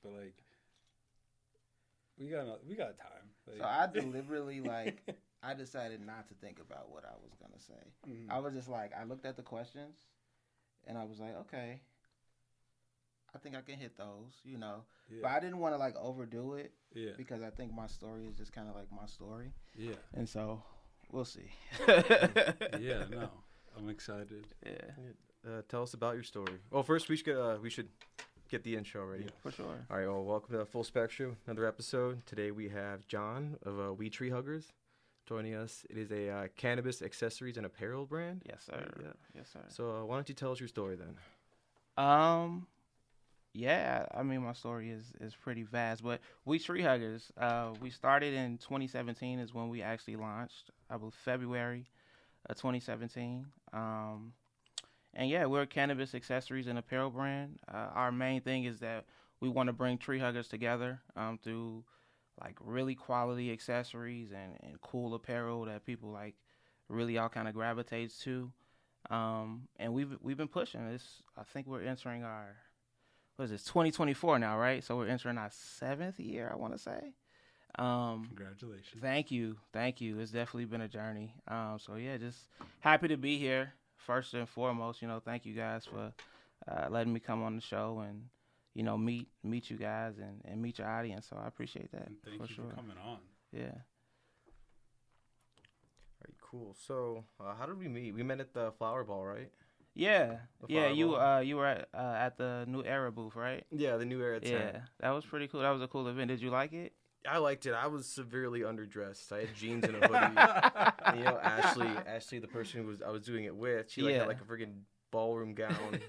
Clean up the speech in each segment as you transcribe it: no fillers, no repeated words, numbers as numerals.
but like we got time. Like, So I deliberately I decided not to think about what I was gonna say. mm-hmm. I was just like, I looked at the questions, and I was like, okay, I think I can hit those, Yeah. But I didn't want to like overdo it, Yeah. because I think my story is just kind of like my story. Yeah. And so we'll see. Yeah. No, I'm excited. Yeah. Tell us about your story. Well, first we should get the intro ready. Yeah, for sure. All right. Well, welcome to Full Spectrum, another episode. Today we have Jon of WeTreeHuggers joining us. It is a cannabis accessories and apparel brand. Yes, sir. Yeah. Yes, sir. So why don't you tell us your story then? Yeah, I mean, my story is pretty vast, but WeTreeHuggers, we started in 2017 is when we actually launched, I believe February of 2017. And yeah, we're a cannabis accessories and apparel brand. Our main thing is that we want to bring tree huggers together through like really quality accessories and cool apparel that people like really all kind of gravitates to. And we've been pushing this. I think we're entering our 2024 now, right? So we're entering our 7th year, I want to say. Congratulations. Thank you. It's definitely been a journey. So yeah, just happy to be here. First and foremost, thank you guys for letting me come on the show and meet you guys and meet your audience. So I appreciate that. And thank you sure. for coming on. Yeah. All right. Cool. So how did we meet? We met at the Flower Ball, right? Yeah. The Yeah. Flower You were at the New Era booth, right? Yeah, the New Era tent. Yeah. That was pretty cool. That was a cool event. Did you like it? I liked it. I was severely underdressed. I had jeans and a hoodie. And, Ashley, the person who I was doing it with, she had like a freaking ballroom gown,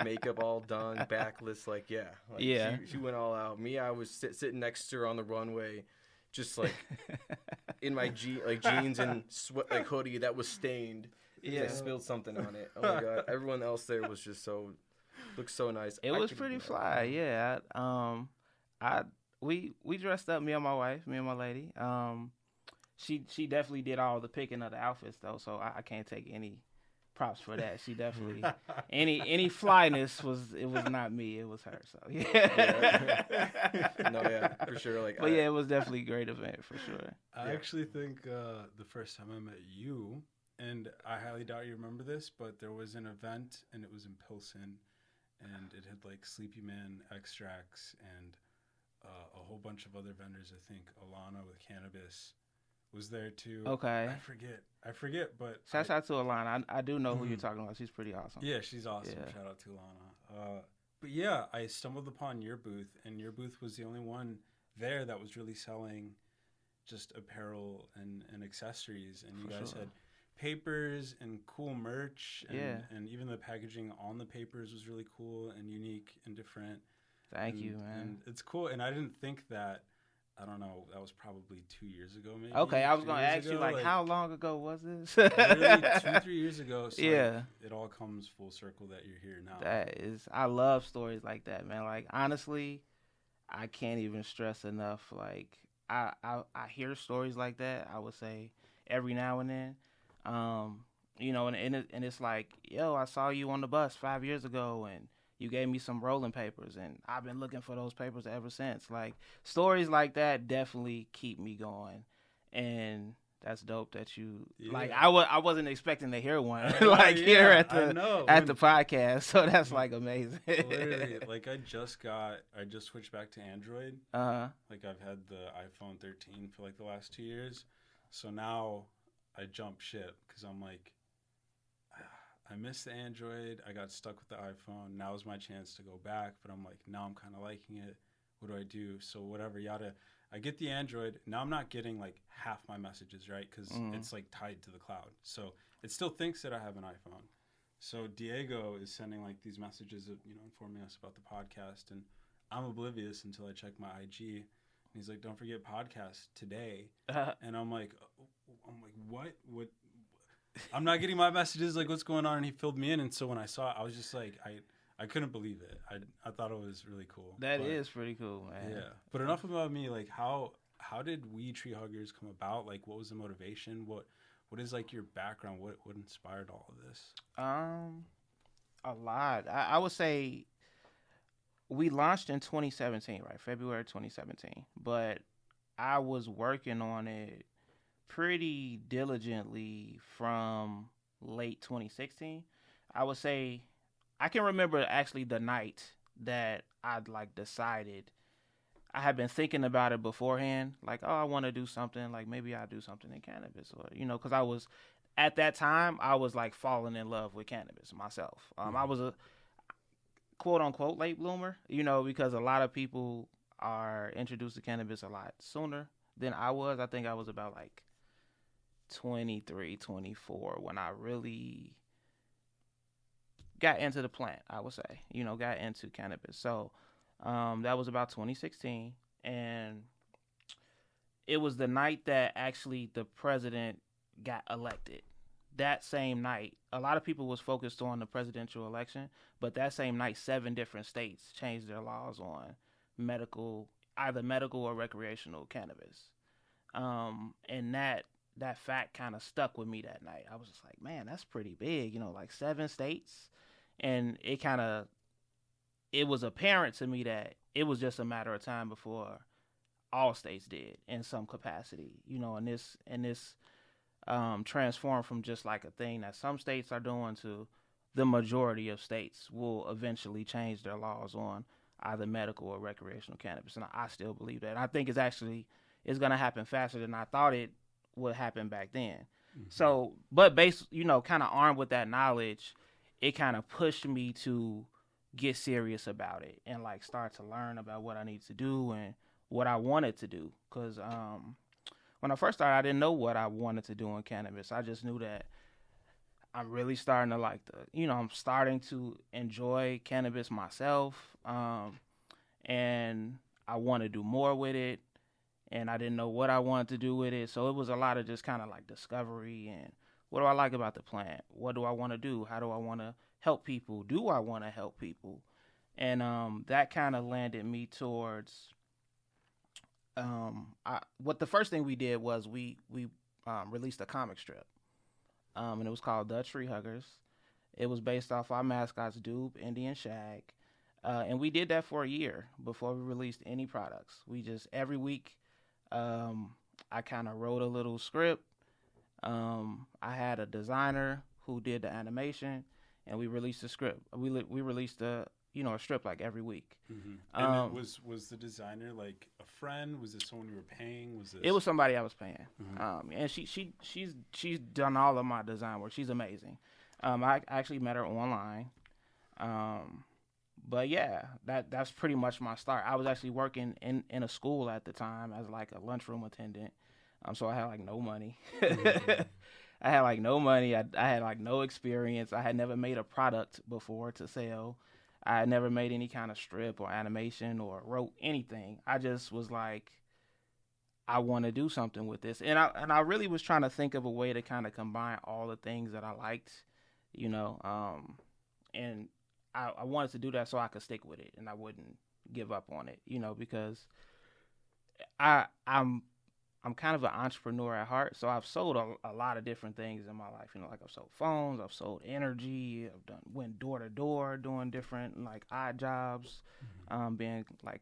makeup all done, backless. She went all out. Me, I was sitting next to her on the runway, just like in my jeans and sweat hoodie that was stained. Yeah, I spilled something on it. Oh my god! Everyone else there was just looked so nice. It was pretty fly. Yeah. We dressed up, me and my wife, me and my lady. She definitely did all the picking of the outfits though, so I can't take any props for that. She definitely any flyness was not me, it was her. So yeah. No, yeah, for sure. But yeah, it was definitely a great event for sure. I actually think the first time I met you, and I highly doubt you remember this, but there was an event and it was in Pilsen, and it had like Sleepy Man extracts and a whole bunch of other vendors. I think Alana with cannabis was there too. Okay. I forget, but Shout out to Alana. I do know who you're talking about. She's pretty awesome. Yeah, she's awesome. Yeah. Shout out to Alana. But yeah, I stumbled upon your booth, and your booth was the only one there that was really selling just apparel and accessories, and you guys had papers and cool merch, and even the packaging on the papers was really cool and unique and different. Thank you, man. And it's cool, and I didn't think that. I don't know. That was probably 2 years ago, maybe. Okay, I was gonna ask you how long ago was this? Literally 2-3 years ago. So yeah, it all comes full circle that you're here now. I love stories like that, man. Like honestly, I can't even stress enough. Like I hear stories like that. I would say every now and then, and it's like, yo, I saw you on the bus 5 years ago, and you gave me some rolling papers, and I've been looking for those papers ever since. Like, stories like that definitely keep me going, and that's dope that you like. I wasn't expecting to hear one here at the podcast, so that's like amazing. Literally, like I just switched back to Android. Like I've had the iPhone 13 for like the last 2 years, so now I jump ship because I'm like, I missed the Android. I got stuck with the iPhone. Now is my chance to go back. But I'm like, now I'm kind of liking it. What do I do? So whatever, yada. I get the Android. Now I'm not getting like half my messages, right? Because it's like tied to the cloud. So it still thinks that I have an iPhone. So Diego is sending like these messages of, informing us about the podcast. And I'm oblivious until I check my IG. And he's like, don't forget podcast today. And I'm like, what? I'm not getting my messages, like, what's going on? And he filled me in. And so when I saw it, I was just like, I couldn't believe it. I thought it was really cool. That is pretty cool, man. Yeah. But enough about me. Like, how did WeTreeHuggers come about? Like, what was the motivation? What is, like, your background? What inspired all of this? A lot. I would say we launched in 2017, right? February 2017. But I was working on it pretty diligently from late 2016. I would say I can remember actually the night that I'd like decided. I had been thinking about it beforehand, like, oh, I want to do something, like maybe I'll do something in cannabis, or because I was at that time I was like falling in love with cannabis myself. I was a quote unquote late bloomer, because a lot of people are introduced to cannabis a lot sooner than I was. I think I was about like 23, 24 when I really got into the plant, I would say, got into cannabis. So that was about 2016. And it was the night that actually the president got elected. That same night, a lot of people was focused on the presidential election, but that same night, 7 different states changed their laws on either medical or recreational cannabis. And that fact kind of stuck with me that night. I was just like, man, that's pretty big, like 7 states. And it was apparent to me that it was just a matter of time before all states did in some capacity, and this transformed from just like a thing that some states are doing to the majority of states will eventually change their laws on either medical or recreational cannabis. And I still believe that. And I think it's going to happen faster than I thought it would happen back then. Mm-hmm. So, but kind of armed with that knowledge, it kind of pushed me to get serious about it and like start to learn about what I need to do and what I wanted to do. Because when I first started, I didn't know what I wanted to do in cannabis. I just knew that I'm really starting to I'm starting to enjoy cannabis myself. And I want to do more with it. And I didn't know what I wanted to do with it. So it was a lot of just kind of like discovery and what do I like about the plant? What do I want to do? How do I want to help people? Do I want to help people? And that kind of landed me towards what the first thing we did was we released a comic strip. And it was called The Tree Huggers. It was based off our mascots, Doob, Indy, and Shag. And we did that for a year before we released any products. We just, every week, I kind of wrote a little script. I had a designer who did the animation, and we released the script. We released a strip like every week. Mm-hmm. And was the designer like a friend? Was it someone you were paying? It was somebody I was paying. Mm-hmm. And she's done all of my design work. She's amazing. I actually met her online. But yeah, that's pretty much my start. I was actually working in a school at the time as like a lunchroom attendant. So I had like no money. Mm-hmm. I had like no money. I had like no experience. I had never made a product before to sell. I had never made any kind of strip or animation or wrote anything. I just was like, I want to do something with this. And I really was trying to think of a way to kind of combine all the things that I liked, and I wanted to do that so I could stick with it and I wouldn't give up on it, because I'm kind of an entrepreneur at heart. So I've sold a lot of different things in my life. Like I've sold phones, I've sold energy, went door to door doing different like odd jobs, being like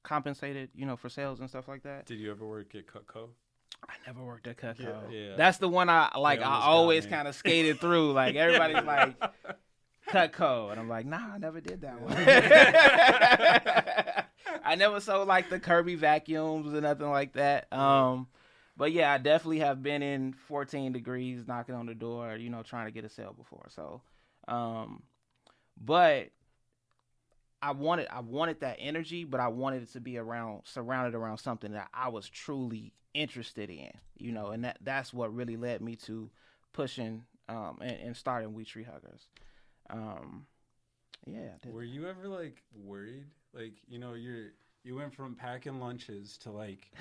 compensated, for sales and stuff like that. Did you ever work at Cutco? I never worked at Cutco. Yeah. That's the one I always kind of skated through. Like everybody's like Cutco, and I'm like, nah, I never did that one. I never sold like the Kirby vacuums or nothing like that. But yeah, I definitely have been in 14 degrees knocking on the door, trying to get a sale before. So, but I wanted that energy, but I wanted it to be surrounded around something that I was truly interested in, and that's what really led me to pushing and starting WeTreeHuggers. Yeah. Were you ever like worried? Like, you went from packing lunches to like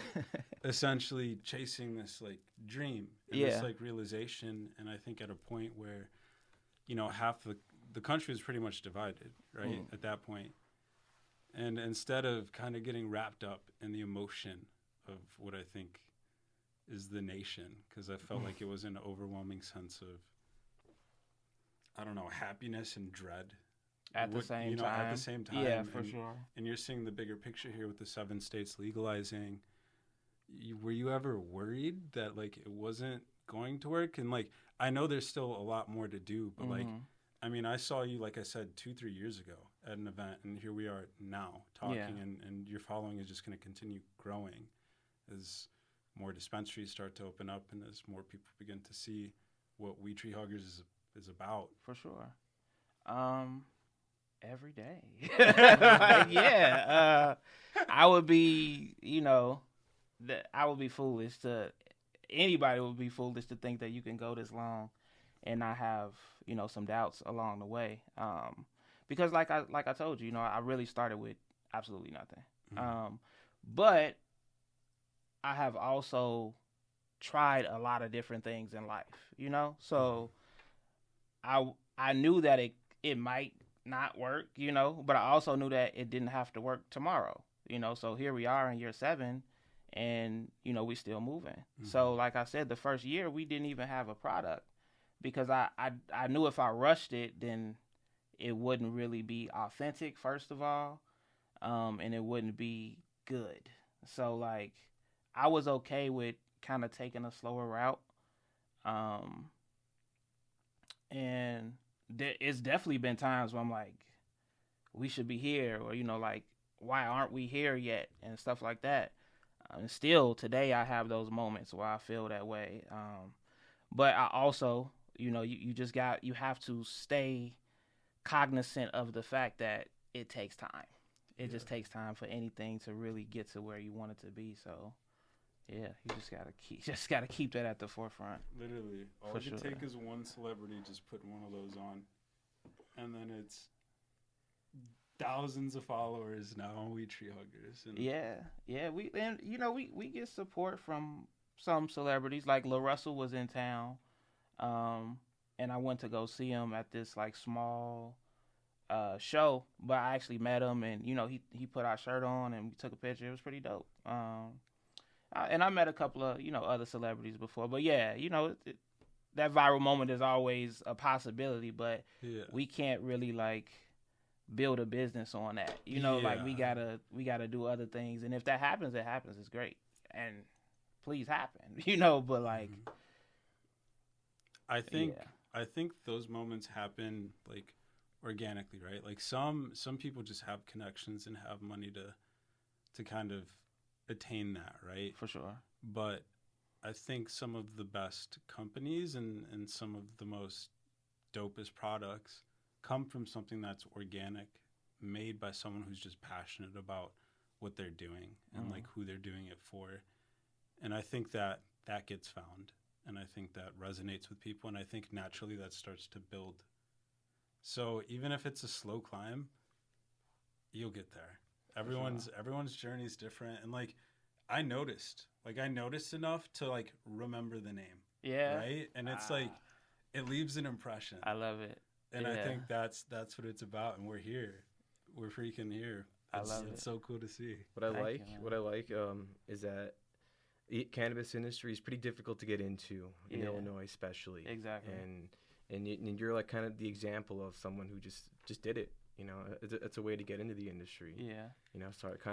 essentially chasing this like dream and this like realization. And I think at a point where, half the country is pretty much divided, right? At that point. And instead of kind of getting wrapped up in the emotion of what I think is the nation, because I felt like it was an overwhelming sense of, I don't know, happiness and dread at the same time. At the same time. Yeah, for sure. And you're seeing the bigger picture here with the 7 states legalizing. Were you ever worried that like it wasn't going to work? And like, I know there's still a lot more to do, but like, I mean, I saw you, like I said, 2-3 years ago at an event, and here we are now talking, and your following is just going to continue growing as more dispensaries start to open up and as more people begin to see what WeTreeHuggers is about. For sure. Every day. Like, I would be, I would be foolish anybody would be foolish to think that you can go this long and not have, some doubts along the way. Because like I told you, I really started with absolutely nothing. Mm-hmm. But I have also tried a lot of different things in life, so I knew that it might not work, but I also knew that it didn't have to work tomorrow, so here we are in year 7 and, we still moving. Mm-hmm. So like I said, the first year we didn't even have a product because I knew if I rushed it, then it wouldn't really be authentic, first of all, and it wouldn't be good. So like I was okay with kind of taking a slower route. And it's definitely been times where I'm like, we should be here, or, like, why aren't we here yet, and stuff like that. And still today I have those moments where I feel that way. But I also, you have to stay cognizant of the fact that it takes time. It just takes time for anything to really get to where you want it to be. So, yeah, you just gotta keep that at the forefront. Literally, all it could take is one celebrity just putting one of those on, and then it's thousands of followers now on WeTreeHuggers. And we get support from some celebrities. Like La Russell was in town, and I went to go see him at this like small show, but I actually met him, and he put our shirt on and we took a picture. It was pretty dope. And I met a couple of other celebrities before, but that viral moment is always a possibility, but we can't really like build a business on that. Like we gotta do other things, and if that happens, it happens. It's great, and please happen. But like, I think those moments happen like organically, right? Like some people just have connections and have money to kind of attain that, right? For sure. But I think some of the best companies and some of the most dopest products come from something that's organic, made by someone who's just passionate about what they're doing and like who they're doing it for. And I think that gets found, and I think that resonates with people, and I think naturally that starts to build. So even if it's a slow climb, you'll get there. Everyone's journey is different, and like I noticed enough to like remember the name. Yeah. Right? And it's like it leaves an impression. I love it. And I think that's what it's about, and we're here. We're freaking here. I love it. It's so cool to see. What I like is that the cannabis industry is pretty difficult to get into in Illinois, especially. Exactly. And you're like kind of the example of someone who just did it. It's a way to get into the industry. Yeah.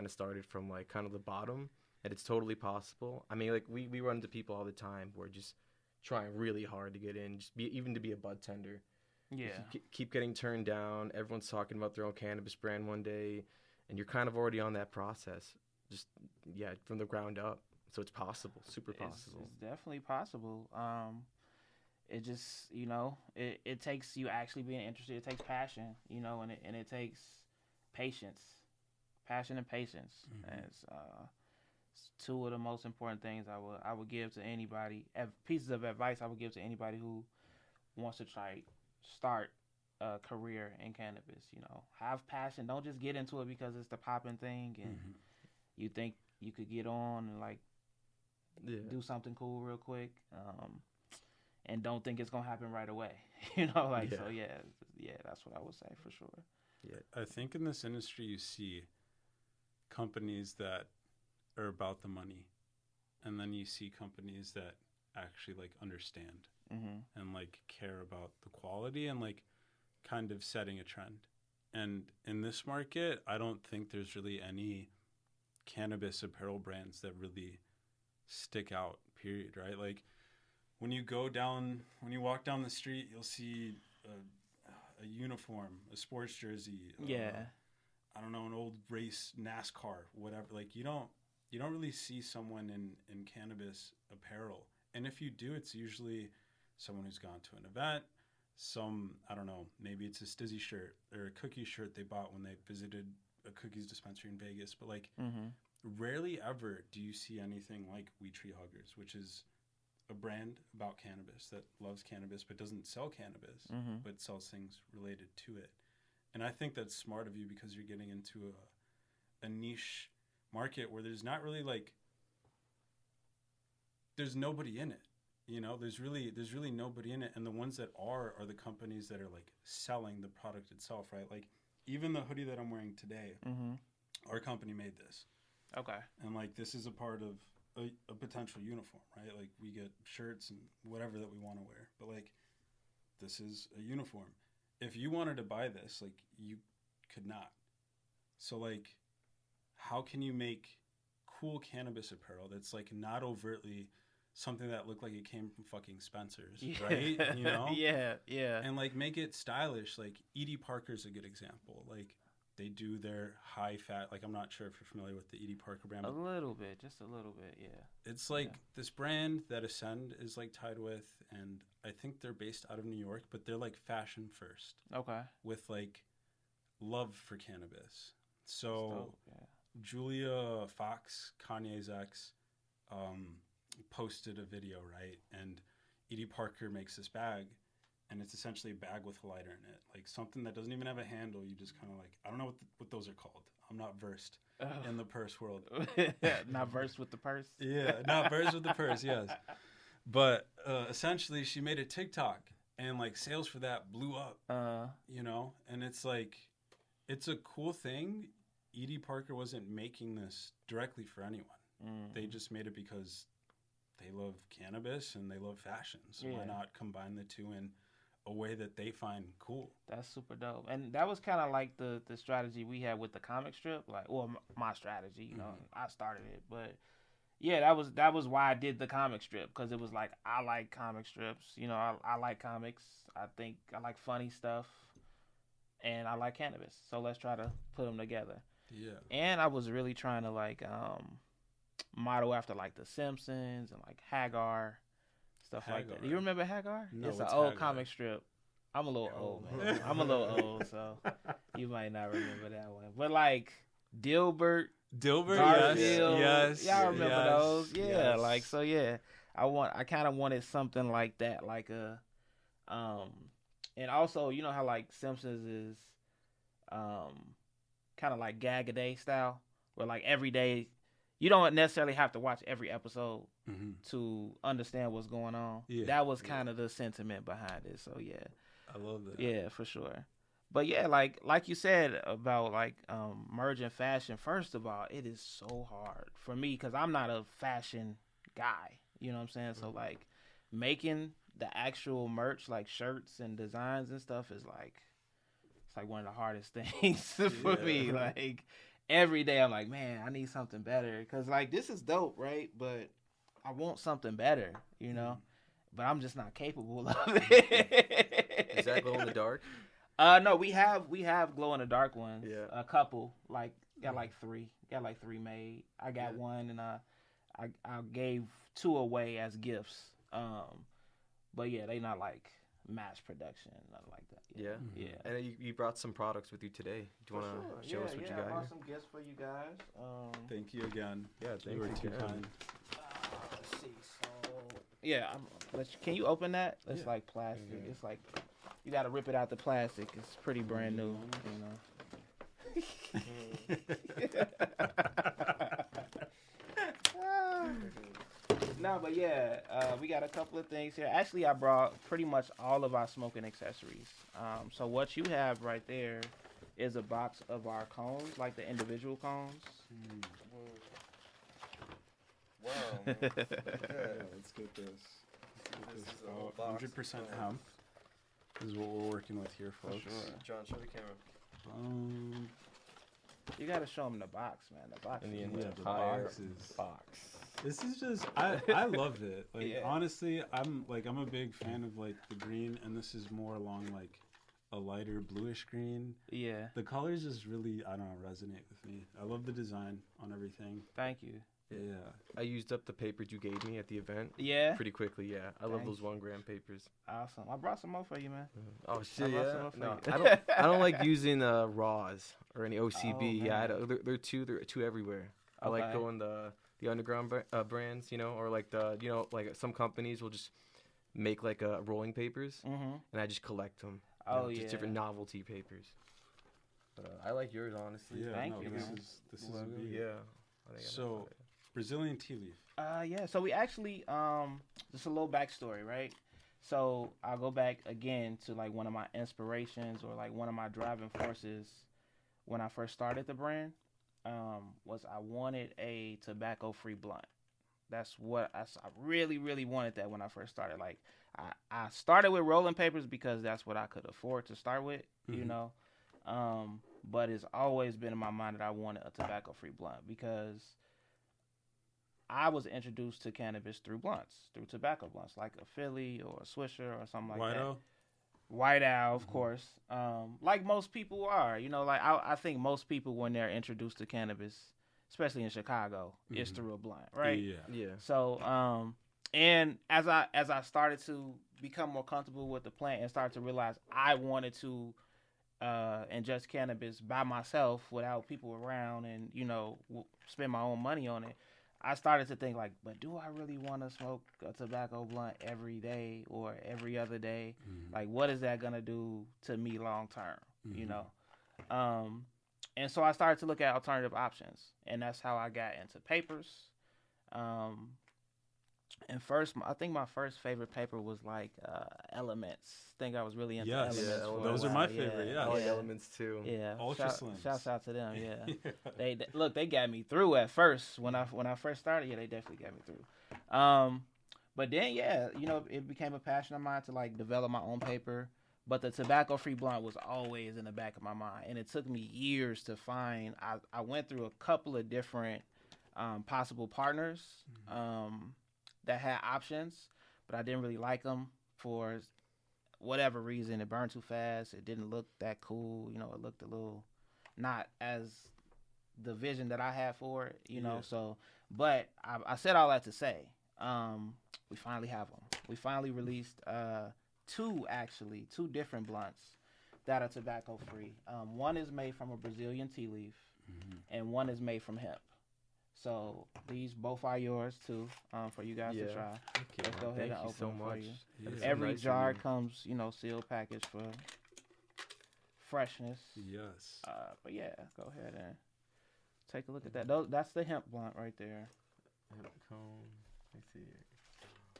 Started from like kind of the bottom, and it's totally possible. I mean, like we run into people all the time who are just trying really hard to get in, even to be a bud tender. Yeah. Keep getting turned down. Everyone's talking about their own cannabis brand one day, and you're kind of already on that process, just from the ground up. So it's possible, super possible. It's definitely possible. It just, it takes you actually being interested. It takes passion, and it takes patience, passion and patience. Mm-hmm. And it's two of the most important things I would give to anybody. Pieces of advice I would give to anybody who wants to start a career in cannabis. Have passion. Don't just get into it because it's the popping thing, and you think you could get on and like do something cool real quick. And don't think it's gonna happen right away. So that's what I would say for sure. Yeah, I think in this industry you see companies that are about the money, and then you see companies that actually like understand and like care about the quality and like kind of setting a trend. And in this market, I don't think there's really any cannabis apparel brands that really stick out, period, right? Like when you walk down the street, you'll see a uniform, a sports jersey. I don't know, an old race NASCAR, whatever. Like you don't really see someone in cannabis apparel. And if you do, it's usually someone who's gone to an event, I don't know, maybe it's a Stizzy shirt or a cookie shirt they bought when they visited a cookies dispensary in Vegas. But like rarely ever do you see anything like WeTreeHuggers, which is a brand about cannabis that loves cannabis but doesn't sell cannabis, but sells things related to it. And I think that's smart of you because you're getting into a niche market where there's not really like, there's nobody in it. You know, there's really nobody in it. And the ones that are the companies that are like selling the product itself, right? Like even the hoodie that I'm wearing today, our company made this. Okay. And like this is a part of a potential uniform, right? Like we get shirts and whatever that we want to wear. But like this is a uniform. If you wanted to buy this, like you could not. So like how can you make cool cannabis apparel that's like not overtly something that looked like it came from fucking Spencer's, right? You know? Yeah. And like make it stylish. Like Edie Parker's a good example. Like they do their high fat, like I'm not sure if you're familiar with the Edie Parker brand. A little bit, just a little bit, yeah. It's like this brand that Ascend is like tied with, and I think they're based out of New York, but they're like fashion first. Okay. With like love for cannabis. So dope, yeah. Julia Fox, Kanye's ex, posted a video, right? And Edie Parker makes this bag, and it's essentially a bag with a lighter in it, like something that doesn't even have a handle. You just kind of like, I don't know what those are called. I'm not versed in the purse world. Not versed with the purse? Yeah, not versed with the purse, yes. But essentially, she made a TikTok, and like sales for that blew up, you know? And it's like, it's a cool thing. Edie Parker wasn't making this directly for anyone. They just made it because they love cannabis and they love fashion. So why not combine the two in a way that they find cool? That's super dope. And that was kind of like the strategy we had with the comic strip. Like, well, my strategy, you know, I started it. But yeah, that was why I did the comic strip, because it was like, I like comic strips. You know, I like comics. I think I like funny stuff. And I like cannabis. So let's try to put them together. Yeah. And I was really trying to like model after like The Simpsons and like Hagar, stuff like that. Do you remember Hagar? No, it's an old comic strip. I'm a little old, man. I'm a little old, so you might not remember that one. But like Dilbert, Garfield, yes, y'all remember those? Yeah, yes. like so. Yeah, I kind of wanted something like that, like a, and also you know how like Simpsons is, kind of like gag-a-day style, where like every day you don't necessarily have to watch every episode to understand what's going on. Yeah. That was kind of the sentiment behind it. So yeah, I love that. Yeah, for sure. But yeah, like you said about like merging fashion. First of all, it is so hard for me because I'm not a fashion guy. You know what I'm saying? So like making the actual merch, like shirts and designs and stuff, is like, it's like one of the hardest things for me. Like every day I'm like, man, I need something better, because like this is dope, right? But I want something better, you know. But I'm just not capable of it. Is that glow in the dark? No, we have glow in the dark ones. Yeah. A couple, like got like three made. I got one, and I gave 2 away as gifts. But yeah, they not like mass production, nothing like that. Yeah. And you brought some products with you today. Do you want to show us what you got? I brought some gifts for you guys. Thank you again. Yeah, thank you. Too kind. Let's see. So yeah, can you open that? It's like plastic. Mm-hmm. It's like you got to rip it out the plastic. It's pretty brand new, you know. No, but yeah, we got a couple of things here. Actually, I brought pretty much all of our smoking accessories. So what you have right there is a box of our cones, like the individual cones. Wow. Yeah, let's get this. This is 100% hemp. This is what we're working with here, folks. Sure. John, show the camera. You gotta show them the box, man. The box. And the entire box. This is just I love it. Like honestly, I'm a big fan of like the green, and this is more along like a lighter bluish green. Yeah. The colors just really resonate with me. I love the design on everything. Thank you. Yeah. I used up the papers you gave me at the event. Yeah. Pretty quickly, yeah. I love those 1 gram papers. Awesome. I brought some more for you, man. Oh shit, yeah. No, I don't like using raws or any OCB. They're two everywhere. I like going the underground brands, you know, or like like some companies will just make like rolling papers, and I just collect them. Just different novelty papers. But I like yours, honestly. Yeah, thank you. This is good. Yeah. So, Brazilian tea leaf. So we actually just a little backstory, right? So I'll go back again to like one of my inspirations or like one of my driving forces when I first started the brand. Was I wanted a tobacco-free blunt. That's what I really, really wanted that when I first started. Like, I started with rolling papers because that's what I could afford to start with, you know. But it's always been in my mind that I wanted a tobacco-free blunt because I was introduced to cannabis through tobacco blunts, like a Philly or a Swisher or something like that. White Owl, of course. Like most people are, you know, like I think most people when they're introduced to cannabis, especially in Chicago, it's through a blunt, right? Yeah. So, and as I started to become more comfortable with the plant and started to realize I wanted to ingest cannabis by myself without people around and, you know, spend my own money on it, I started to think like, but do I really want to smoke a tobacco blunt every day or every other day? Like, what is that going to do to me long term, you know? And so I started to look at alternative options, and that's how I got into papers. And first, I think my first favorite paper was like Elements. I think I was really into Elements. Yeah, those are my favorite. Yeah, I like Elements too. Yeah, Ultra Slims. Shouts out to them. Yeah, they got me through at first when I first started. Yeah, they definitely got me through. But then you know, it became a passion of mine to like develop my own paper. But the tobacco-free blunt was always in the back of my mind, and it took me years to find. I went through a couple of different possible partners that had options, but I didn't really like them for whatever reason. It burned too fast. It didn't look that cool. You know, it looked a little not as the vision that I had for it, you know. So, but I said all that to say, we finally have them. We finally released two different blunts that are tobacco free. One is made from a Brazilian tea leaf, and one is made from hemp. So these both are yours too, for you guys to try. Let's go ahead and open them for you. Every jar comes, you know, sealed package for freshness. Yes. But yeah, go ahead and take a look at that. That's the hemp blunt right there. Hemp cone. Let me see it.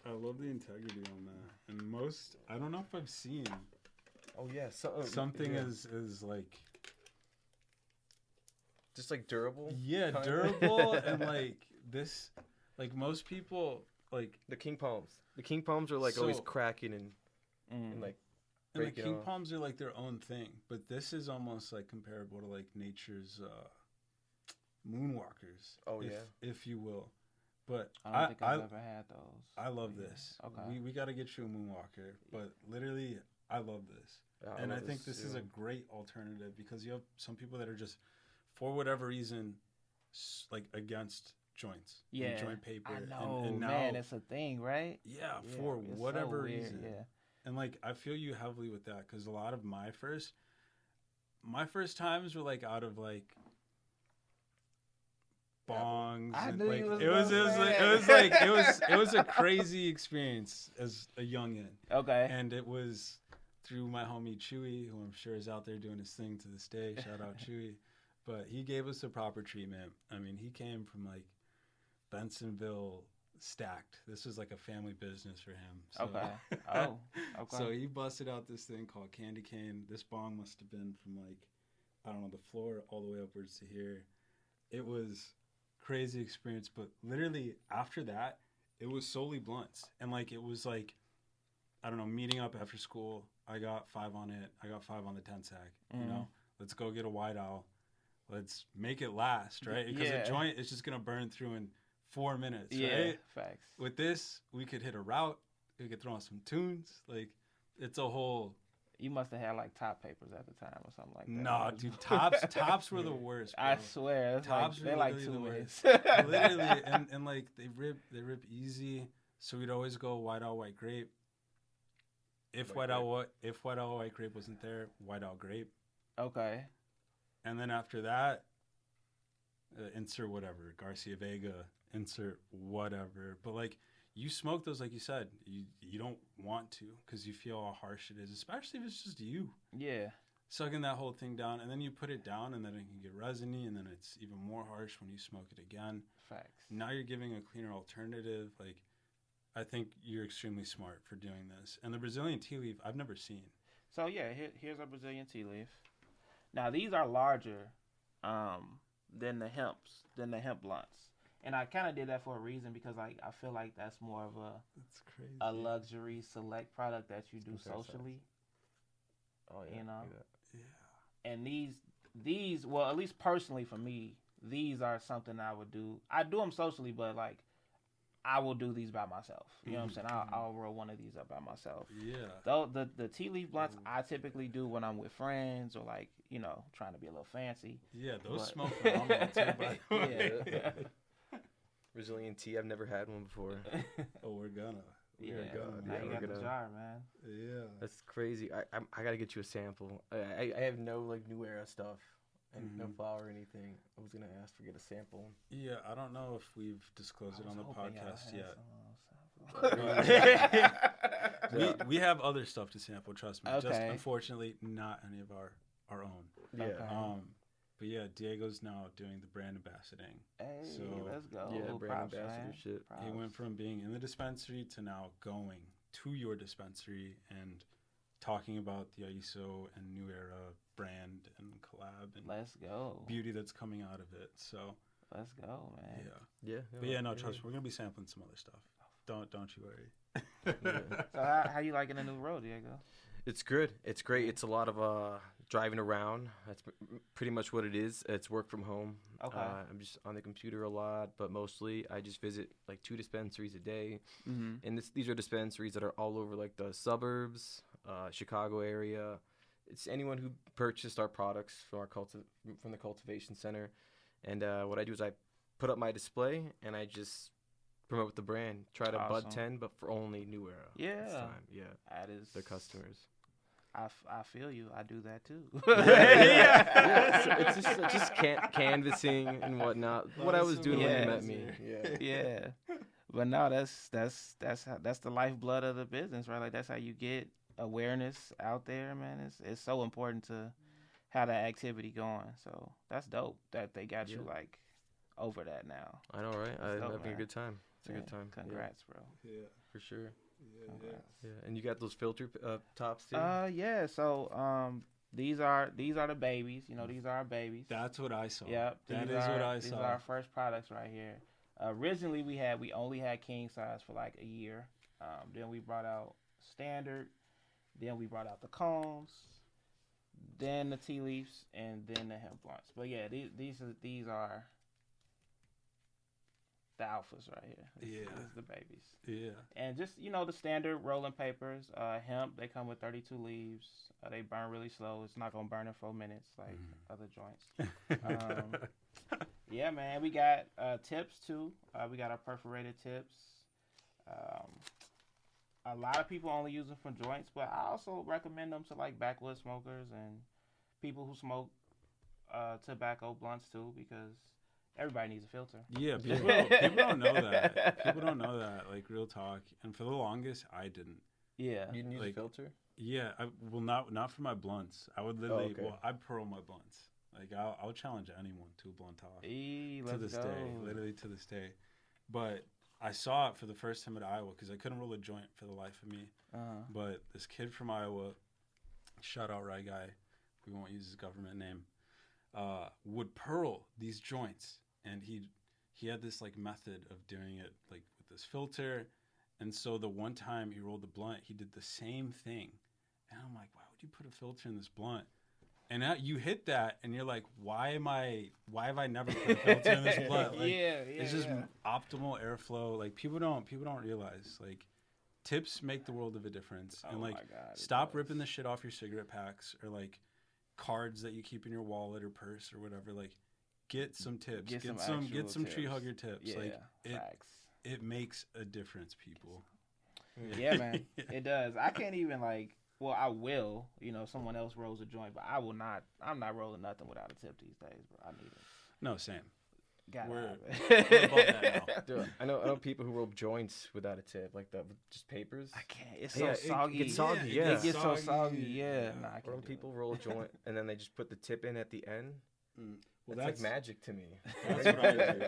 I love the integrity on that. And most, I don't know if I've seen. Oh yeah, something is like. Just like durable. Yeah, durable and like this, like most people like the king palms. The king palms are like always cracking and like. And the king palms are like their own thing, but this is almost like comparable to like nature's moonwalkers. Oh if you will. But I don't think I've ever had those. I love this. Okay. We got to get you a moonwalker, but literally, I love this. And I think this is a great alternative because you have some people that are just, for whatever reason, like against joints. Yeah. Joint paper. I know, and now, man, it's a thing, right? Yeah, for whatever reason. Yeah. And like, I feel you heavily with that because a lot of my first times were like out of like, bongs. I and knew like, you was it was a crazy experience as a youngin'. Okay. And it was through my homie Chewy, who I'm sure is out there doing his thing to this day. Shout out Chewy. But he gave us the proper treatment. I mean, he came from like Bensonville stacked. This was like a family business for him. So, okay. Oh, okay. So he busted out this thing called Candy Cane. This bong must have been from like, I don't know, the floor all the way upwards to here. It was crazy experience, but literally after that it was solely blunts, and like it was like, I don't know, meeting up after school, I got 5 on it, I got 5 on the 10 sack, you know, let's go get a White Owl. Let's make it last, right? Because a joint is just going to burn through in 4 minutes, right? Facts. With this, we could hit a route. We could throw on some tunes. Like, it's a whole... You must have had, like, top papers at the time or something like that. No, dude, tops were the worst, bro. I swear. Tops they're like 2 minutes. Literally, and, like, they rip easy. So we'd always go White Owl, White Grape. If White Owl, White Grape wasn't there, White Owl Grape. Okay. And then after that, insert whatever. Garcia Vega, insert whatever. But, like, you smoke those, like you said. You don't want to because you feel how harsh it is, especially if it's just you. Yeah. Sucking that whole thing down. And then you put it down, and then it can get resiny, and then it's even more harsh when you smoke it again. Facts. Now you're giving a cleaner alternative. Like, I think you're extremely smart for doing this. And the Brazilian tea leaf, I've never seen. So, yeah, here's our Brazilian tea leaf. Now, these are larger than the hemp blunts. And I kind of did that for a reason because, like, I feel like that's more of a luxury select product that you do socially. Oh, yeah. You know? Yeah. And these, well, at least personally for me, these are something I would do. I do them socially, but, like, I will do these by myself. You know what I'm saying? I'll roll one of these up by myself. Yeah. Though the tea leaf blunts I typically do when I'm with friends or, like, you know, trying to be a little fancy. Yeah, those smoke phenomenal too, by the way. Yeah. Brazilian tea, I've never had one before. Oh, we're gonna. Now you got the jar, man. Yeah. That's crazy. I gotta get you a sample. I have no, like, New Era stuff and no flower or anything. I was gonna ask for get a sample. Yeah, I don't know if we've disclosed it on the podcast yet. We have other stuff to sample, trust me. Okay. Just unfortunately not any of our own. Yeah. Okay. But yeah, Diego's now doing the brand ambassadoring. Hey, So, let's go. Yeah, brand Props, ambassador man. shit. Props. He went from being in the dispensary to now going to your dispensary and talking about the ISO and New Era brand and collab and Let's go. beauty that's coming out of it. So Let's go, man. Yeah. But yeah, no, trust me, we're gonna be sampling some other stuff. Don't you worry. So how you liking the new road, Diego? It's good. It's great. It's a lot of driving around. That's pretty much what it is. It's work from home. Okay. I'm just on the computer a lot, but mostly I just visit like 2 dispensaries a day. Mm-hmm. And these are dispensaries that are all over like the suburbs, Chicago area. It's anyone who purchased our products from from the cultivation center. And what I do is I put up my display and I just promote the brand. Try to bud 10, but for only New Era. Yeah. This time. Yeah. That is The customers. I feel you. I do that too. Yeah. So it's just canvassing and whatnot. What I was doing when you met me. Yeah. But no, that's the lifeblood of the business, right? Like that's how you get awareness out there, man. It's so important to have that activity going. So that's dope that they got you like over that now. I know, right? I'm dope, having man. a good time. It's a good time. Congrats, bro. Yeah. For sure. Congrats. Yeah. And you got those filter tops too? Yeah. So these are the babies. You know, these are our babies. That's what I saw. Yep. That is what I saw. These are our first products right here. Originally, we only had king size for like a year. Then we brought out standard. Then we brought out the cones. Then the tea leaves, and then the hemp blunts. But yeah, these are the alphas right here. This is the babies. Yeah. And just, you know, the standard rolling papers, hemp, they come with 32 leaves. They burn really slow. It's not going to burn in 4 minutes like other joints. Yeah, man. We got tips, too. We got our perforated tips. A lot of people only use them for joints, but I also recommend them to, like, backwoods smokers and people who smoke tobacco blunts, too, because everybody needs a filter. Yeah, people don't know that. People don't know that, like, real talk. And for the longest, I didn't. Yeah. You didn't use a filter? Yeah. Not for my blunts. I would literally, I pearl my blunts. Like, I'll challenge anyone to a blunt off. To this day. Literally to this day. But I saw it for the first time at Iowa because I couldn't roll a joint for the life of me. But this kid from Iowa, shout out Rye Guy, we won't use his government name, would pearl these joints. And he had this like method of doing it like with this filter. And so the one time he rolled the blunt, he did the same thing. And I'm like, why would you put a filter in this blunt? And now you hit that, and you're like, why have I never put a filter in this blunt? Like, it's just optimal airflow. Like people don't realize like tips make the world of a difference. And like, stop ripping the shit off your cigarette packs or like cards that you keep in your wallet or purse or whatever. Like, get some tips. Get some tree hugger tips. Yeah, like it makes a difference, people. Yeah, man, it does. I can't even like. Well, I will. You know, someone else rolls a joint, but I will not. I'm not rolling nothing without a tip these days, bro. I need it. No, same. We're above that now. Dude, I know people who roll joints without a tip, like just papers. I can't. It's so soggy. It gets soggy. Yeah, it gets so soggy. Yeah. Nah, I or when people roll a joint and then they just put the tip in at the end. Well, that's like magic to me. That's what I do.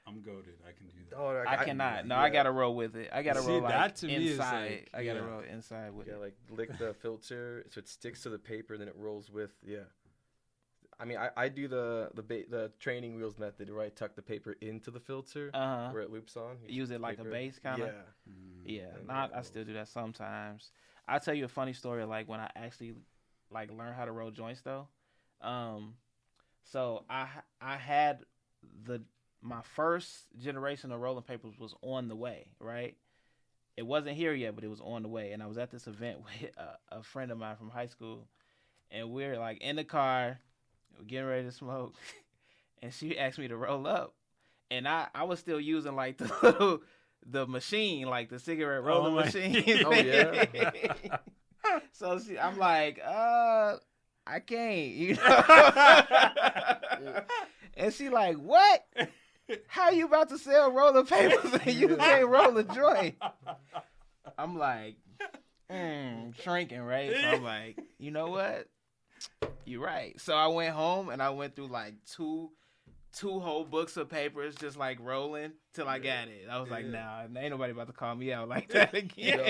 I'm goated. I can do that. Oh, I cannot. No, I gotta roll with it. I gotta roll like that to inside. Me is like, I gotta roll inside with it. Like lick the filter so it sticks to the paper, then it rolls with. Yeah. I mean, I do the training wheels method where I tuck the paper into the filter where it loops on. Use it like a base kind of. Yeah. I still do that sometimes. I'll tell you a funny story. Like when I actually like learned how to roll joints though. So I had my first generation of rolling papers was on the way, right? It wasn't here yet, but it was on the way. And I was at this event with a friend of mine from high school, and we're like in the car, we're getting ready to smoke, and she asked me to roll up, and I was still using like the machine, like the cigarette rolling machine. Oh yeah. So I'm like, I can't, you know. And she like, what? How you about to sell roller papers and you can't roll a joint? I'm like, shrinking, right? So I'm like, you know what? You're right. So I went home and I went through like two whole books of papers just like rolling till I got it. I was like, nah, ain't nobody about to call me out like that again.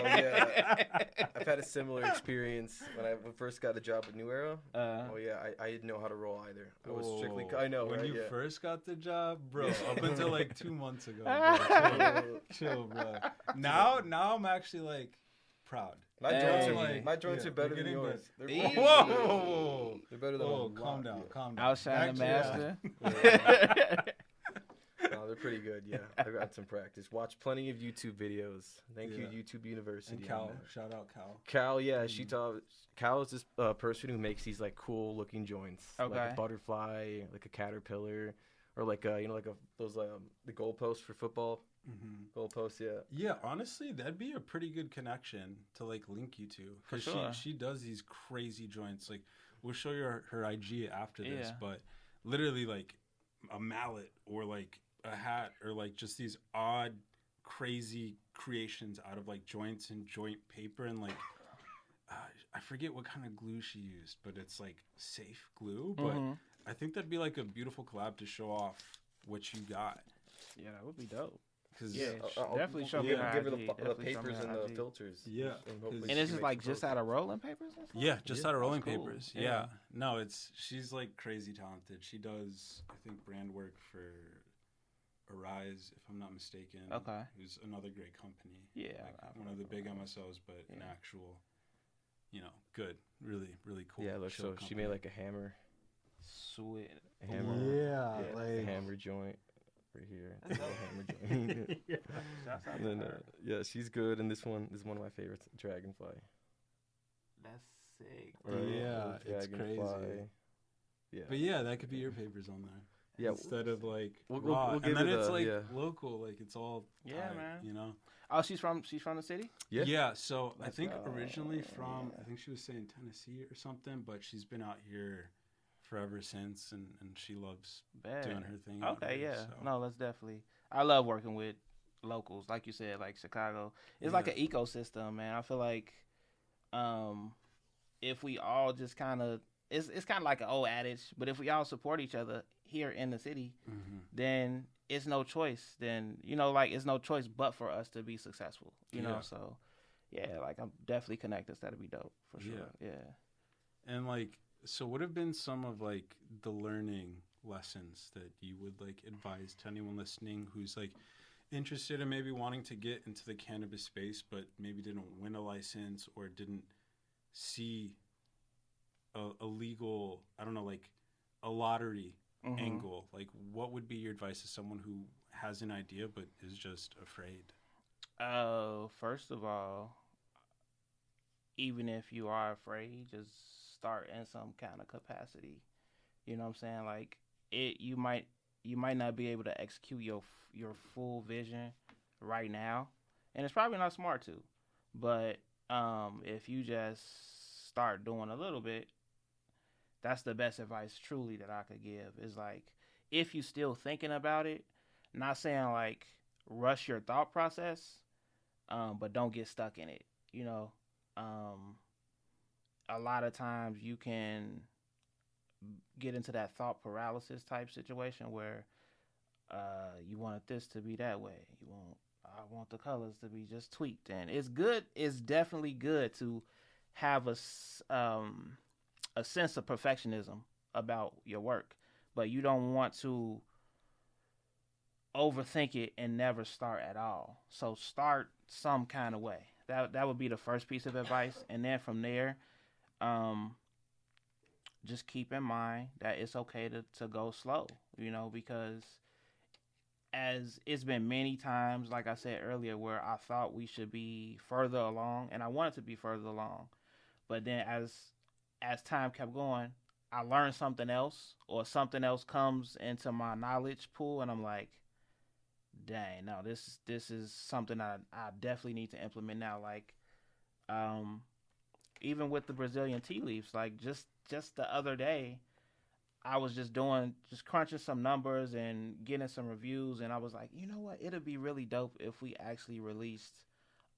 I've had a similar experience when I first got the job at New Era. I didn't know how to roll either. I was strictly. I know when right? you first got the job, bro. Up until like 2 months ago, bro. Chill, bro. Now I'm actually like proud. My joints are better than yours. Whoa! They're better than Whoa, calm down. Outshine the master. No, they're pretty good. Yeah, I've got some practice. Watch plenty of YouTube videos. Thank you, YouTube University. And Cal, shout out Cal. Cal, yeah, she taught. Cal is this person who makes these like cool looking joints, like a butterfly, like a caterpillar, or like those the goalposts for football. Goalposts, yeah. Honestly, that'd be a pretty good connection to like link you to, because she does these crazy joints. Like, we'll show you her IG after this, but literally like a mallet or like a hat or like just these odd, crazy creations out of like joints and joint paper and like I forget what kind of glue she used, but it's like safe glue. But I think that'd be like a beautiful collab to show off what you got. Yeah, that would be dope. Definitely show me give her the papers and the filters. Yeah, and this is like just out of rolling papers. Yeah, just out of rolling papers. Yeah, no, she's like crazy talented. She does, I think, brand work for Arise, if I'm not mistaken. Okay, who's another great company. Yeah, like one of the big MSOs, but an actual, good, really, really cool. Yeah, look, so company. She made like a hammer. Sweet. A hammer. Like a hammer joint. Right here, hammer joint. And she's good, and this one is one of my favorites, Dragonfly. That's sick. Right? It's crazy. Yeah, but that could be your papers on there. Yeah, instead of like raw, and then it's like local, like it's all man. Oh, she's from the city. Yeah. So I think originally from I think she was saying Tennessee or something, but she's been out here forever since, and she loves doing her thing. Okay, no, that's definitely. I love working with locals, like you said, like Chicago. It's like an ecosystem, man. I feel like, if we all just kind of, it's kind of like an old adage, but if we all support each other here in the city, then it's no choice. Then it's no choice but for us to be successful. You know, so like I'm definitely connected. That'd be dope for sure. Yeah. And like. So what have been some of like the learning lessons that you would like advise to anyone listening who's like interested in maybe wanting to get into the cannabis space but maybe didn't win a license or didn't see a legal, I don't know, like a lottery angle, like what would be your advice to someone who has an idea but is just afraid? First of all, even if you are afraid, just start in some kind of capacity. You know what I'm saying? Like you might not be able to execute your full vision right now, and it's probably not smart to. But if you just start doing a little bit, that's the best advice truly that I could give. Is like, if you still thinking about it, not saying like rush your thought process, but don't get stuck in it. You know, a lot of times you can get into that thought paralysis type situation where you want this to be that way. I want the colors to be just tweaked. And it's good. It's definitely good to have a sense of perfectionism about your work, but you don't want to overthink it and never start at all. So start some kind of way. That would be the first piece of advice. And then from there, just keep in mind that it's okay to go slow, you know, because as it's been many times, like I said earlier, where I thought we should be further along, and I wanted to be further along. But then as time kept going, I learned something else, or something else comes into my knowledge pool, and I'm like, dang, no, this is something I definitely need to implement now. Like, even with the Brazilian tea leaves, like just the other day, I was just crunching some numbers and getting some reviews, and I was like, you know what? It'd be really dope if we actually released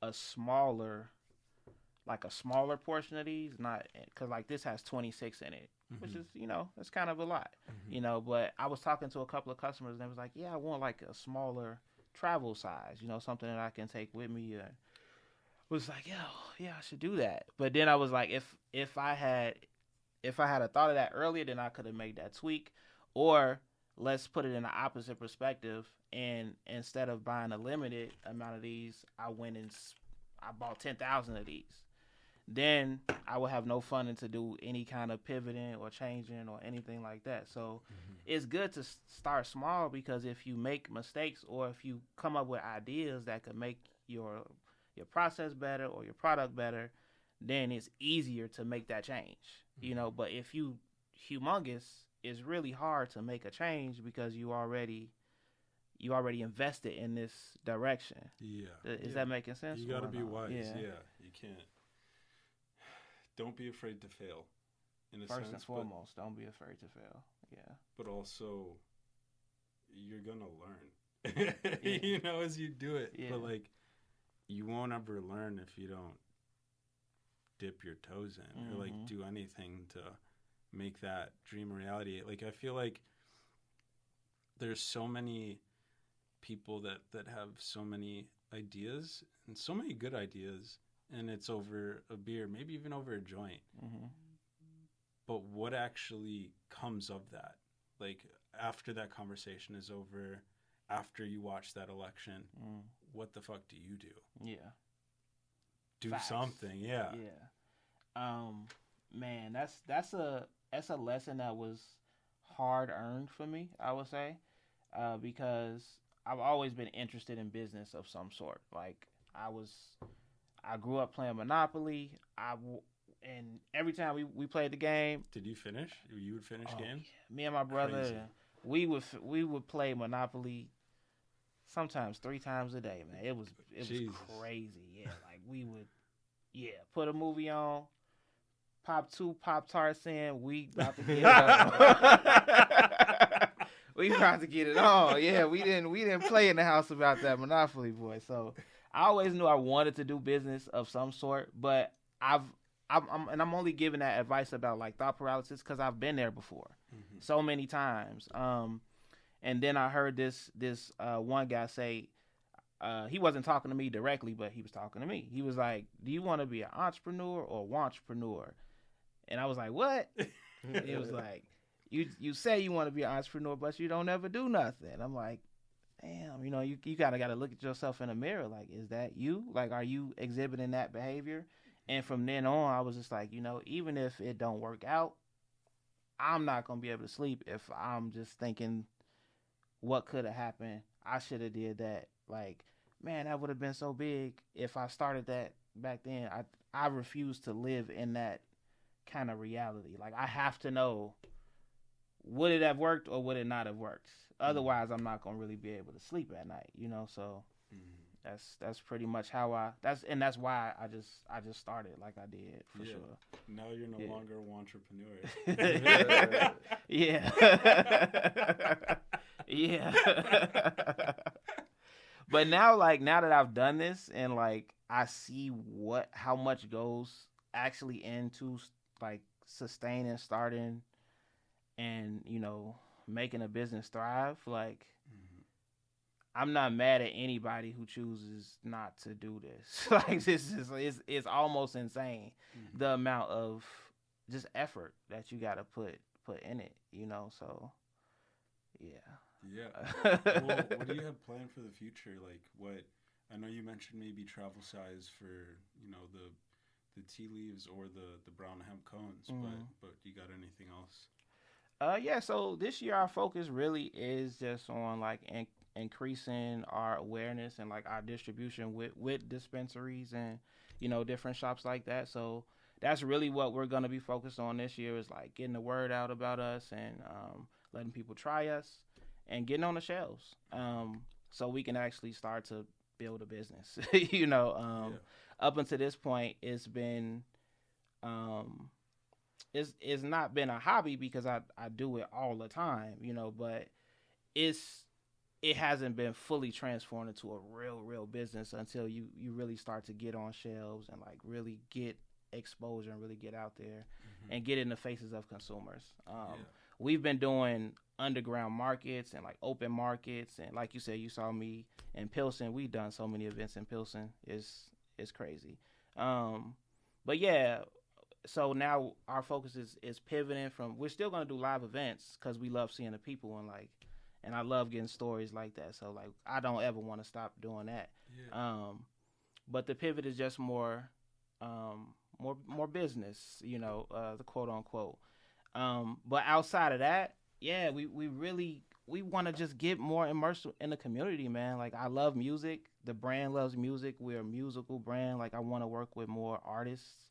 a smaller portion of these, not because like this has 26 in it, which is, you know, it's kind of a lot, you know. But I was talking to a couple of customers, and they was like, yeah, I want like a smaller travel size, you know, something that I can take with me. And was like, yeah, I should do that. But then I was like, if I had a thought of that earlier, then I could have made that tweak. Or let's put it in the opposite perspective, and instead of buying a limited amount of these, I went and I bought 10,000 of these. Then I would have no funding to do any kind of pivoting or changing or anything like that. So it's good to start small, because if you make mistakes, or if you come up with ideas that could make your process better or your product better, then it's easier to make that change, you know. But if you humongous, it's really hard to make a change because you already invested in this direction. Yeah. Is that making sense? You got to be wise. Yeah. You can't. Don't be afraid to fail. In a sense, first and foremost, don't be afraid to fail. Yeah. But also, you're gonna learn. You know, as you do it. Yeah. But like, you won't ever learn if you don't dip your toes in, or like do anything to make that dream a reality. Like, I feel like there's so many people that have so many ideas, and so many good ideas, and it's over a beer, maybe even over a joint. But what actually comes of that? Like, after that conversation is over, after you watch that election, what the fuck do you do? Yeah. Do Facts. Something, yeah. Yeah. Man, that's a lesson that was hard earned for me, I would say, because I've always been interested in business of some sort. Like, I grew up playing Monopoly. And every time we played the game. Did you finish? You would finish games? Yeah. Me and my brother, we would play Monopoly sometimes 3 times a day, man. It was crazy. Yeah, like we would, put a movie on, pop 2 Pop-Tarts in. We about to get it on. We about to get it on. Yeah, we didn't play in the house about that Monopoly, boy. So I always knew I wanted to do business of some sort, but I'm only giving that advice about like thought paralysis because I've been there before so many times. And then I heard this one guy say, he wasn't talking to me directly, but he was talking to me. He was like, do you want to be an entrepreneur or wantrepreneur? And I was like, what? It was like, you say you want to be an entrepreneur, but you don't ever do nothing. I'm like, damn, you kind of got to look at yourself in the mirror. Like, is that you? Like, are you exhibiting that behavior? And from then on, I was just like, even if it don't work out, I'm not going to be able to sleep if I'm just thinking what could have happened. I should have did that. Like, man, that would have been so big if I started that back then. I refuse to live in that kind of reality. Like, I have to know, would it have worked or would it not have worked? Otherwise, I'm not going to really be able to sleep at night, So that's pretty much how that's why I just started like I did, for sure. Now you're no longer an entrepreneur. Yeah. Yeah. But now that I've done this and like I see how much goes actually into like sustaining, starting, and making a business thrive, like I'm not mad at anybody who chooses not to do this. Like this is almost insane, the amount of just effort that you got to put in it, So yeah. Well, what do you have planned for the future? Like, what? I know you mentioned maybe travel size for the tea leaves or the brown hemp cones, but you got anything else? Yeah. So this year our focus really is just on like increasing our awareness and like our distribution with dispensaries and different shops like that. So that's really what we're gonna be focused on this year, is like getting the word out about us and letting people try us and getting on the shelves, so we can actually start to build a business. Up until this point, it's been, it's not been a hobby because I do it all the time, but it hasn't been fully transformed into a real business until you really start to get on shelves and like really get exposure and really get out there and get in the faces of consumers. We've been doing underground markets and like open markets, and like you said, you saw me in Pilsen. We've done so many events in Pilsen. It's crazy. But yeah, so now our focus is pivoting from, we're still gonna do live events because we love seeing the people and I love getting stories like that. So like I don't ever want to stop doing that. But the pivot is just more business, the quote unquote. But outside of that, yeah, we want to just get more immersed in the community, man. Like I love music. The brand loves music. We're a musical brand. Like I want to work with more artists.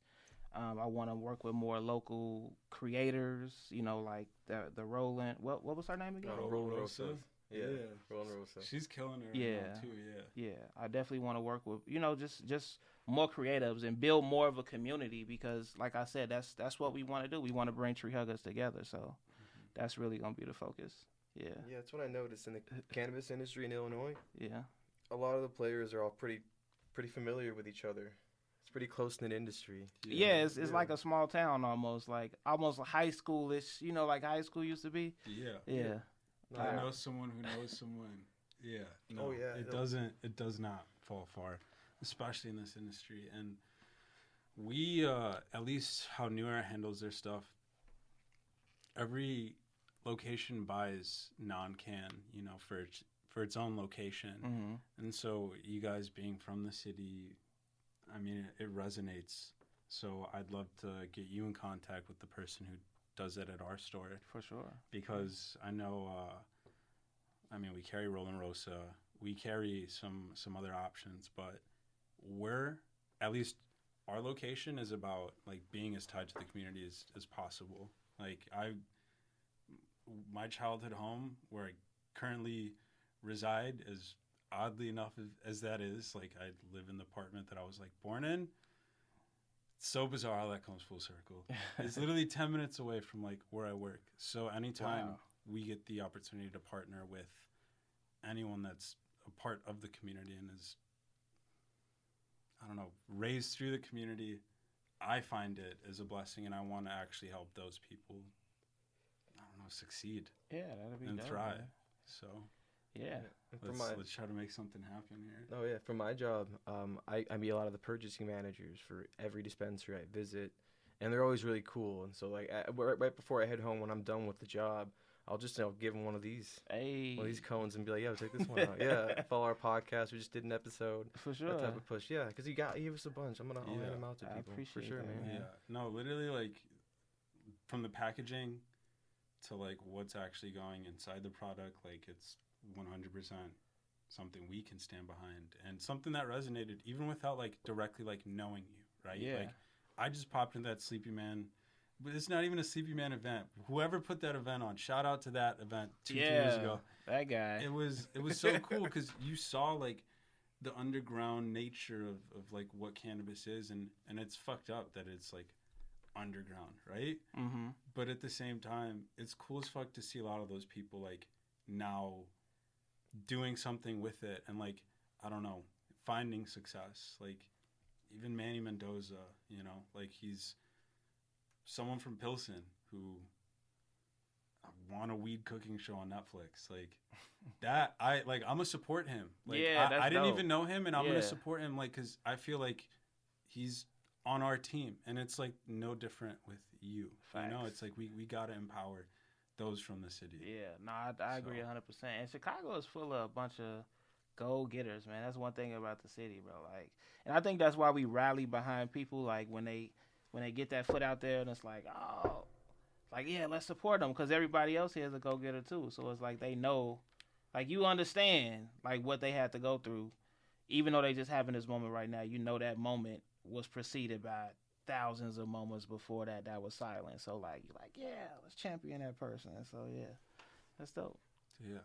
I want to work with more local creators, like the Roland. What was her name again? Roland Rosa. Yeah, Roland Rosa. She's killing her now too. Yeah. I definitely want to work with just more creatives and build more of a community, because, like I said, that's what we want to do. We want to bring tree huggers together. So that's really gonna be the focus. Yeah. Yeah, that's what I noticed in the cannabis industry in Illinois. Yeah. A lot of the players are all pretty familiar with each other. It's pretty close-knit industry. Yeah, it's like a small town almost high schoolish, like high school used to be. Yeah. I know someone who knows someone. Yeah. No, it does not fall far, especially in this industry. And we, at least how New Era handles their stuff, every location buys non-can, for its own location. And so you guys being from the city, I mean, it resonates. So I'd love to get you in contact with the person who does it at our store. For sure. Because I know, we carry Roland Rosa. We carry some other options, but at least our location is about, like, being as tied to the community as possible. Like, my childhood home, where I currently reside, as oddly enough as that is, like, I live in the apartment that I was, like, born in. It's so bizarre how that comes full circle. It's literally 10 minutes away from, like, where I work. So anytime we get the opportunity to partner with anyone that's a part of the community and is, I don't know, raised through the community, I find it as a blessing, and I want to actually help those people, I don't know, succeed. Yeah, that'd be and dope, thrive. Man. So yeah, let's try to make something happen here. Oh yeah, for my job, I meet a lot of the purchasing managers for every dispensary I visit, and they're always really cool. And so, like, right before I head home, when I'm done with the job, I'll just give him one of these cones and be like, yo, take this one out. Yeah, follow our podcast. We just did an episode. For sure. That type of push. Yeah, because he gave us a bunch. I'll hand them out to people. For sure, man. Yeah. No, literally, like, from the packaging to, like, what's actually going inside the product, like, it's 100% something we can stand behind. And something that resonated, even without, like, directly, like, knowing you, right? Yeah. Like, I just popped into that Sleepy Man. But it's not even a Sleepy Man event. Whoever put that event on, shout out to that event 2 years ago. That guy. It was so cool because you saw like the underground nature of like what cannabis is, and it's fucked up that it's like underground, right? Mm-hmm. But at the same time, it's cool as fuck to see a lot of those people like now doing something with it and like, I don't know, finding success. Like even Manny Mendoza, you know, like he's someone from Pilsen who won a weed cooking show on Netflix. Like that, I'm gonna support him. Like, yeah, I didn't even know him, and I'm gonna support him. Like, cause I feel like he's on our team, and it's like no different with you. Facts. You know, it's like we gotta empower those from the city. Yeah, no, I agree 100%. And Chicago is full of a bunch of go getters, man. That's one thing about the city, bro. Like, and I think that's why we rally behind people. Like when they get that foot out there and it's like, oh, like, yeah, let's support them because everybody else here is a go-getter too. So it's like they know, like you understand like what they had to go through. Even though they just having this moment right now, you know that moment was preceded by thousands of moments before that was silent. So like, you're like, yeah, let's champion that person. So yeah, that's dope. Yeah.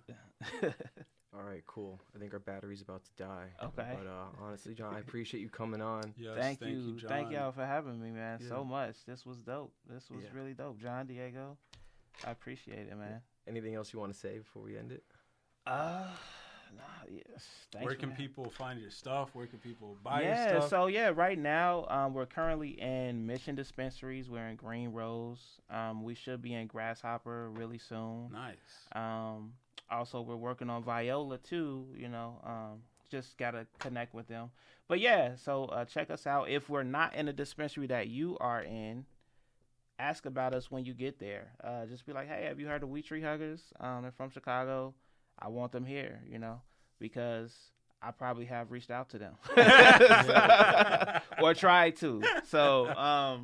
All right, cool. I think our battery's about to die. Okay. But honestly, John, I appreciate you coming on. Yes, thank you, John. Thank y'all for having me, man. Yeah. So much. This was dope. This was really dope. Jon, Diego, I appreciate it, man. Anything else you want to say before we end it? Yes. Thanks Where for can that. people find your stuff? Where can people buy your stuff? So right now we're currently in Mission dispensaries. We're in Green Rose. We should be in Grasshopper really soon. Nice. Also, we're working on Viola too. You know, just gotta connect with them. But yeah, so check us out. If we're not in the dispensary that you are in, ask about us when you get there. Just be like, hey, have you heard of WeTreeHuggers? They're from Chicago. I want them here, you know, because I probably have reached out to them or tried to. So,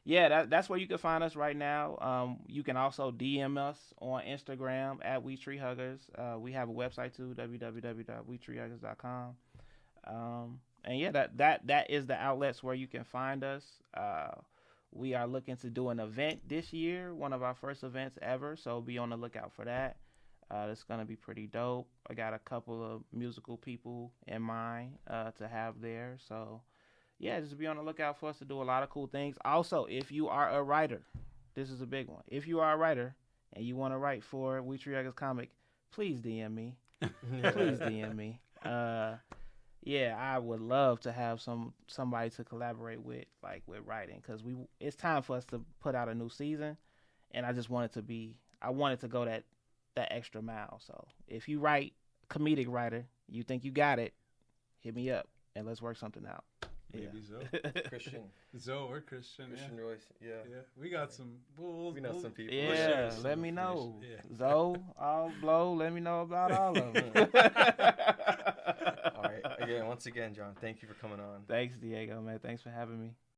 yeah, that's where you can find us right now. You can also DM us on Instagram at WeTreeHuggers. We have a website too, www.WeTreeHuggers.com. And yeah, that is the outlets where you can find us. We are looking to do an event this year, one of our first events ever. So be on the lookout for that. It's going to be pretty dope. I got a couple of musical people in mind to have there. So, yeah, just be on the lookout for us to do a lot of cool things. Also, if you are a writer, this is a big one. If you are a writer and you want to write for WeTreeHuggers comic, please DM me. Please DM me. Yeah, I would love to have somebody to collaborate with, like with writing, because it's time for us to put out a new season, and I just want it to go that extra mile. So if you write, comedic writer, you think you got it, hit me up and let's work something out. Maybe Zoe. Christian. Zoe or Christian. Christian Yeah. Royce. Yeah. We got some. We know some people. Yeah, let me know. Yeah. Zoe, I'll blow. Let me know about all of them. All right. Again, once again, John, thank you for coming on. Thanks, Diego, man. Thanks for having me.